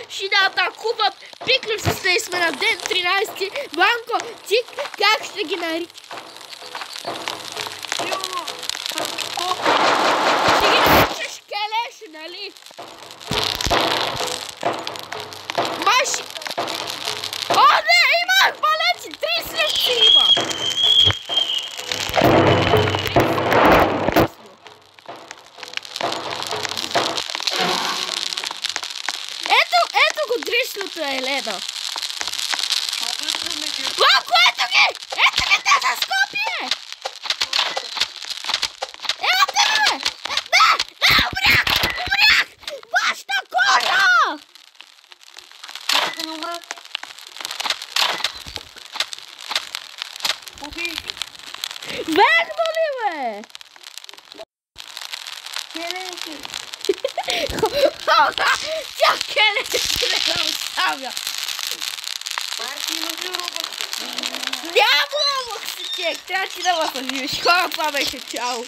și ne atacуват. Приключили сме на ден 13. Ванко, ти как ще ги наричаш? Ще ги наричаш келеши, нали? Маши! О, не, имах балеци! 3 срещи има! Ето го дришлото, Елена! Ванко, ето ги! Ето ги, те са Скопие! Ела те, бе! Не! Не, умрях! Умрях! Вашата кожа! Верно ли, бе? Тя келеши не оставя! Няма робокси, човек! Трябва ти да ме съживиш. Хора, това беше чао!